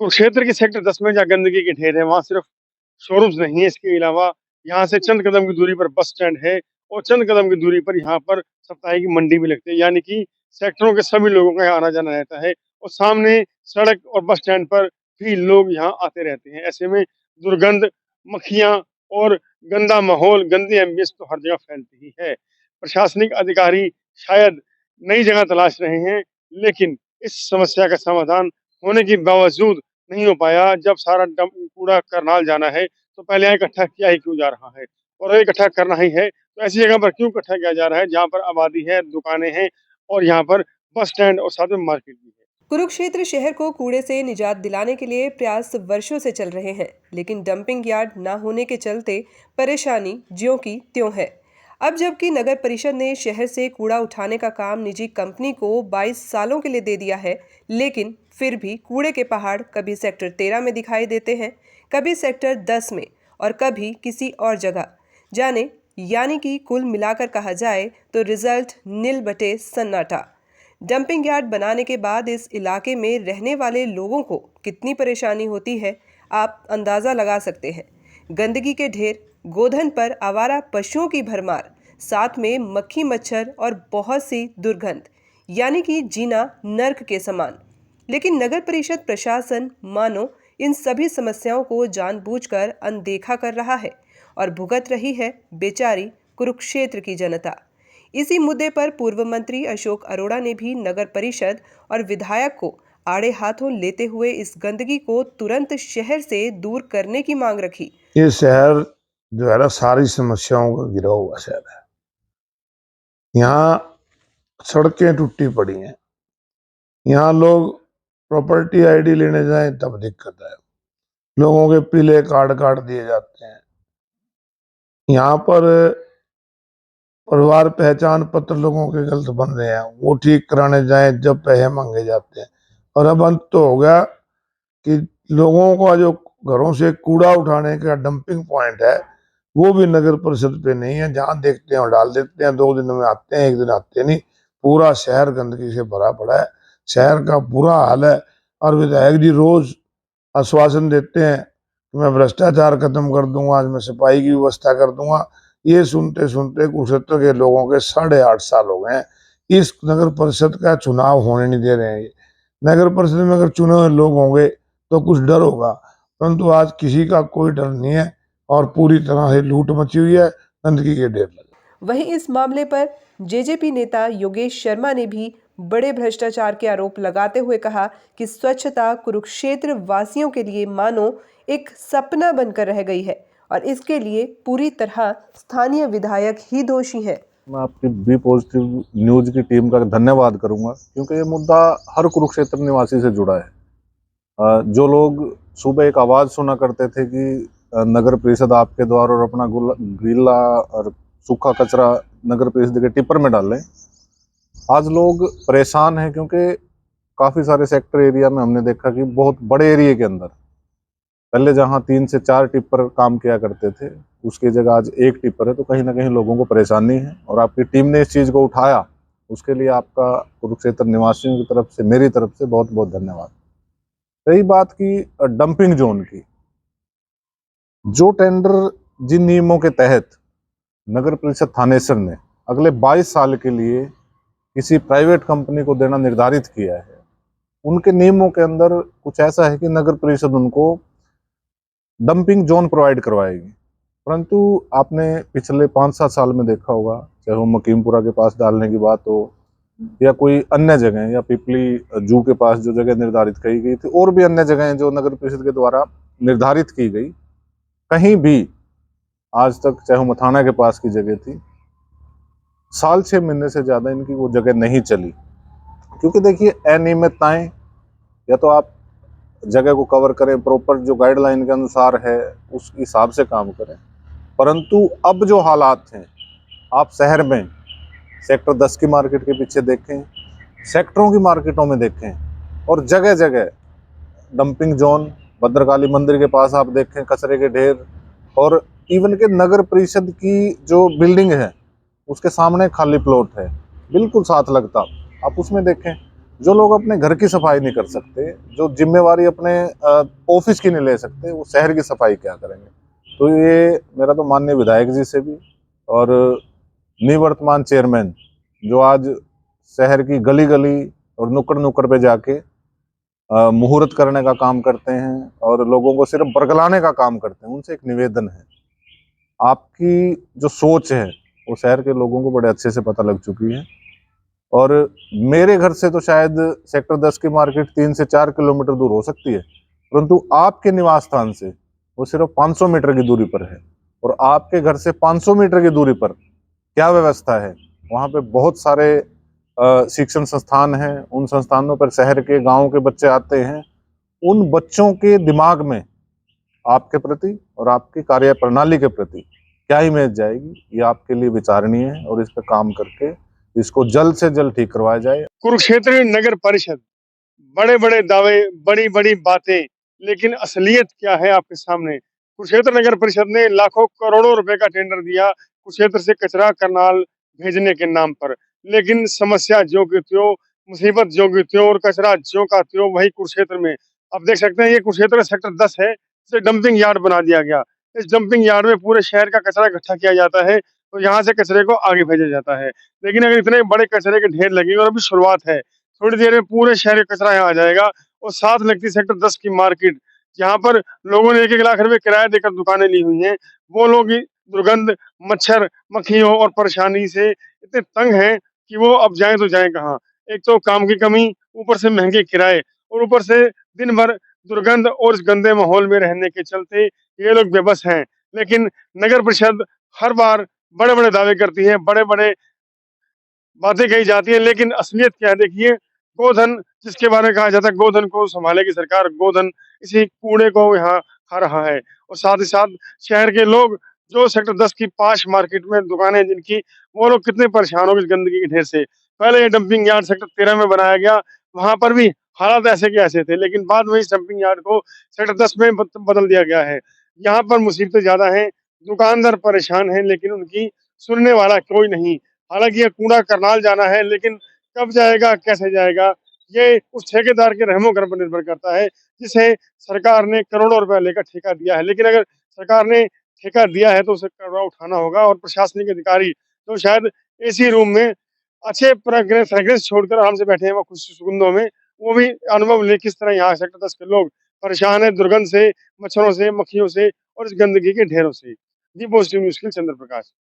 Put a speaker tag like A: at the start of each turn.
A: कुरुक्षेत्र के सेक्टर 10 में जहाँ गंदगी के ढेर है, वहाँ सिर्फ शोरूम्स नहीं है, इसके अलावा यहाँ से चंद कदम की दूरी पर बस स्टैंड है और चंद कदम की दूरी पर यहाँ पर साप्ताहिक मंडी भी लगती है। यानी कि सेक्टरों के सभी लोगों का यहाँ आना-जाना रहता है और सामने सड़क और बस स्टैंड पर भी लोग यहाँ आते रहते हैं। ऐसे में दुर्गंध, मक्खियाँ और गंदा माहौल, गंदी एम्बियंस तो हर जगह फैलती ही है। प्रशासनिक अधिकारी शायद नई जगह तलाश रहे हैं, लेकिन इस समस्या का समाधान होने के बावजूद नहीं हो पाया। जब सारा कूड़ा करनाल जाना है, तो पहले यहाँ इकट्ठा किया ही क्यों जा रहा है? और अगर इकट्ठा करना ही है, तो ऐसी जगह पर क्यों इकट्ठा किया जा रहा है, जहाँ पर आबादी है, दुकानें हैं और यहाँ पर बस स्टैंड और साथ में मार्केट भी है?
B: कुरुक्षेत्र शहर को कूड़े से निजात दिलाने के लिए प्रयास वर्षों से चल रहे हैं, लेकिन डंपिंग यार्ड न होने के चलते परेशानी ज्यों की त्यों है। अब जबकि नगर परिषद ने शहर से कूड़ा उठाने का काम निजी कंपनी को 22 सालों के लिए दे दिया है, लेकिन फिर भी कूड़े के पहाड़ कभी सेक्टर 13 में दिखाई देते हैं, कभी सेक्टर 10 में और कभी किसी और जगह। जाने यानी कि कुल मिलाकर कहा जाए तो रिजल्ट नील बटे सन्नाटा। डंपिंग यार्ड बनाने के बाद इस इलाके में रहने वाले लोगों को कितनी परेशानी होती है, आप अंदाज़ा लगा सकते हैं। गंदगी के ढेर, गोधन पर आवारा पशुओं की भरमार, साथ में मक्खी मच्छर और बहुत सी दुर्गंध, यानी कि जीना नर्क के समान। लेकिन नगर परिषद प्रशासन मानो इन सभी समस्याओं को जानबूझकर अनदेखा कर रहा है और भुगत रही है बेचारी कुरुक्षेत्र की जनता। इसी मुद्दे पर पूर्व मंत्री अशोक अरोड़ा ने भी नगर परिषद और विधायक को आड़े हाथों लेते हुए इस गंदगी को तुरंत शहर से दूर करने की मांग रखी।
C: ये शहर जो है ना, सारी समस्याओं का घिरा हुआ शहर है। यहाँ सड़कें टूटी पड़ी हैं, यहाँ लोग प्रॉपर्टी आईडी लेने जाएं तब दिक्कत है, लोगों के पीले कार्ड काट दिए जाते हैं। यहाँ पर परिवार पहचान पत्र लोगों के गलत बन रहे हैं, वो ठीक कराने जाएं जब पैसे मांगे जाते हैं। और अब अंत तो हो गया कि लोगों का जो घरों से कूड़ा उठाने का डंपिंग पॉइंट है, वो भी नगर परिषद पे नहीं है। जहां देखते हैं डाल देते हैं, 2 दिन में आते हैं, 1 दिन आते नहीं। पूरा शहर गंदगी से भरा पड़ा है, शहर का बुरा हाल है। और विधायक जी रोज आश्वासन देते हैं कि मैं भ्रष्टाचार खत्म कर दूंगा, आज मैं सफाई की व्यवस्था कर दूंगा। ये सुनते सुनते कुरुक्षेत्र के लोगों के 8.5 साल हो गए हैं। इस नगर परिषद का चुनाव होने नहीं दे रहे हैं। नगर परिषद में अगर चुने हुए लोग होंगे तो कुछ डर होगा, परंतु आज किसी का कोई डर नहीं है और पूरी तरह से लूट मची हुई है, गंदगी के ढेर लगे।
B: वहीं इस मामले पर जेजेपी नेता योगेश शर्मा ने भी बड़े भ्रष्टाचार के आरोप लगाते हुए कहा कि स्वच्छता कुरुक्षेत्र वासियों के लिए मानो एक सपना बनकर रह गई है और इसके लिए पूरी तरह स्थानीय विधायक ही दोषी हैं।
D: मैं आपकी बी पॉजिटिव न्यूज की टीम का धन्यवाद करूंगा, क्योंकि ये मुद्दा हर कुरुक्षेत्र निवासी से जुड़ा है। जो लोग सुबह एक आवाज़ सुना करते थे कि नगर परिषद आपके द्वार और अपना गीला और सूखा कचरा नगर परिषद के टिप्पर में डालें, आज लोग परेशान हैं। क्योंकि काफ़ी सारे सेक्टर एरिया में हमने देखा कि बहुत बड़े एरिया के अंदर पहले जहां 3 से 4 टिप्पर काम किया करते थे, उसकी जगह आज 1 टिप्पर है। तो कहीं ना कहीं लोगों को परेशानी है और आपकी टीम ने इस चीज़ को उठाया, उसके लिए आपका कुरुक्षेत्र निवासियों की तरफ से, मेरी तरफ से बहुत बहुत धन्यवाद। रही बात की डंपिंग जोन की, जो टेंडर जिन नियमों के तहत नगर परिषद थानेसर ने अगले 22 साल के लिए किसी प्राइवेट कंपनी को देना निर्धारित किया है, उनके नियमों के अंदर कुछ ऐसा है कि नगर परिषद उनको डंपिंग जोन प्रोवाइड करवाएगी। परंतु आपने पिछले 5-7 साल में देखा होगा, चाहे वो मकीमपुरा के पास डालने की बात हो या कोई अन्य जगह, या पिपली जू के पास जो जगह निर्धारित की गई थी, और भी अन्य जगह जो नगर परिषद के द्वारा निर्धारित की गई, कहीं भी आज तक, चाहे वो मथाना के पास की जगह थी, 6 महीने से ज़्यादा इनकी वो जगह नहीं चली। क्योंकि देखिए, अनियमितताएं, या तो आप जगह को कवर करें, प्रॉपर जो गाइडलाइन के अनुसार है उस हिसाब से काम करें। परंतु अब जो हालात हैं, आप शहर में सेक्टर 10 की मार्केट के पीछे देखें, सेक्टरों की मार्केटों में देखें, और जगह जगह डंपिंग जोन, भद्रकाली मंदिर के पास आप देखें कचरे के ढेर, और इवन के नगर परिषद की जो बिल्डिंग है उसके सामने खाली प्लॉट है, बिल्कुल साथ लगता, आप उसमें देखें जो लोग अपने घर की सफाई नहीं कर सकते, जो जिम्मेवारी अपने ऑफिस की नहीं ले सकते, वो शहर की सफाई क्या करेंगे। तो ये मेरा तो माननीय विधायक जी से भी और निवर्तमान चेयरमैन जो आज शहर की गली गली और नुक्कड़ नुक्कड़ पे जाके मुहूर्त करने का काम करते हैं और लोगों को सिर्फ बरगलाने का काम करते हैं, उनसे एक निवेदन है, आपकी जो सोच है वो शहर के लोगों को बड़े अच्छे से पता लग चुकी है। और मेरे घर से तो शायद सेक्टर 10 की मार्केट 3 से 4 किलोमीटर दूर हो सकती है, परंतु आपके निवास स्थान से वो सिर्फ 500 मीटर की दूरी पर है। और आपके घर से 500 मीटर की दूरी पर क्या व्यवस्था है, वहाँ पे बहुत सारे शिक्षण संस्थान हैं, उन संस्थानों पर शहर के गांव के बच्चे आते हैं। उन बच्चों के दिमाग में आपके प्रति और आपकी कार्य प्रणाली के प्रति क्या इमेज जाएगी, ये आपके लिए विचारणीय है और इस पर काम करके इसको जल्द से जल्द ठीक करवाया जाए।
A: कुरुक्षेत्र नगर परिषद, बड़े-बड़े दावे, बड़ी-बड़ी बातें, लेकिन असलियत क्या है आपके सामने? कुरुक्षेत्र नगर परिषद ने लाखों करोड़ों रुपए का टेंडर दिया कुरुक्षेत्र से कचरा करनाल भेजने के नाम पर, लेकिन समस्या ज्यों की त्यों, मुसीबत ज्यों की त्यों और कचरा ज्यों का त्यों वही कुरुक्षेत्र में। अब देख सकते हैं ये कुरुक्षेत्र सेक्टर 10 है, इसे डंपिंग यार्ड बना दिया गया। इस डंपिंग यार्ड में पूरे शहर का कचरा इकट्ठा किया जाता है, तो यहाँ से कचरे को आगे भेजा जाता है। लेकिन अगर इतने बड़े कचरे के ढेर लगे और अभी शुरुआत है, थोड़ी देर में पूरे शहर का कचरा यहाँ आ जाएगा और साथ लगती सेक्टर 10 की मार्केट, जहाँ पर लोगों ने 1-1 लाख रुपए किराया देकर दुकानें ली हुई हैं, वो लोग ही दुर्गंध, मच्छर, मक्खियों और परेशानी से इतने तंग हैं कि वो अब जाएँ तो जाएँ कहाँ? एक तो काम की कमी, ऊपर से महँगे किराए और ऊपर से दिन भर दुर्गंध और इस गंदे माहौल में रहने के चलते ये लोग बेबस हैं। लेकिन नगर परिषद हर बार बड़े-बड़े दावे करती है, बड़े-बड़े बातें कही जाती हैं, लेकिन असलियत क्या है देखिए, गोधन जिसके बारे में कहा जाता है गोधन को सँभालेगी सरकार, गोधन इसी कूड़े को यहाँ खा रहा है। और साथ ही साथ शहर के लोग जो सेक्टर 10 की पाश मार्केट में दुकानें हैं जिनकी, वो लोग कितने परेशान हो गए इस गंदगी के ढेर से। पहले ये डंपिंग यार्ड सेक्टर 13 में बनाया गया, वहाँ पर भी हालात ऐसे के ऐसे थे, लेकिन बाद में इस डंपिंग यार्ड को सेक्टर 10 में बदल दिया गया है। यहाँ पर मुसीबतें ज़्यादा हैं, दुकानदार परेशान हैं, लेकिन उनकी सुनने वाला कोई नहीं। हालाँकि ये कूड़ा करनाल जाना है, लेकिन कब जाएगा, कैसे जाएगा, ये उस ठेकेदार के रहमो-करम पर निर्भर करता है, जिसे सरकार ने करोड़ों रुपए लेकर ठेका दिया है। लेकिन अगर सरकार ने ठेका दिया है, तो उसे कड़वा उठाना होगा और प्रशासनिक अधिकारी तो शायद एसी रूम में अच्छे फ्रेग्रेंस छोड़कर आराम से बैठे हैं वो खुश सुगंधों में, वो भी अनुभव लें किस तरह यहाँ सेक्टर 10 के लोग परेशान हैं दुर्गंध से, मच्छरों से, मक्खियों से और इस गंदगी के ढेरों से। दी पॉजिटिव न्यूज़ के लिए चंद्र प्रकाश।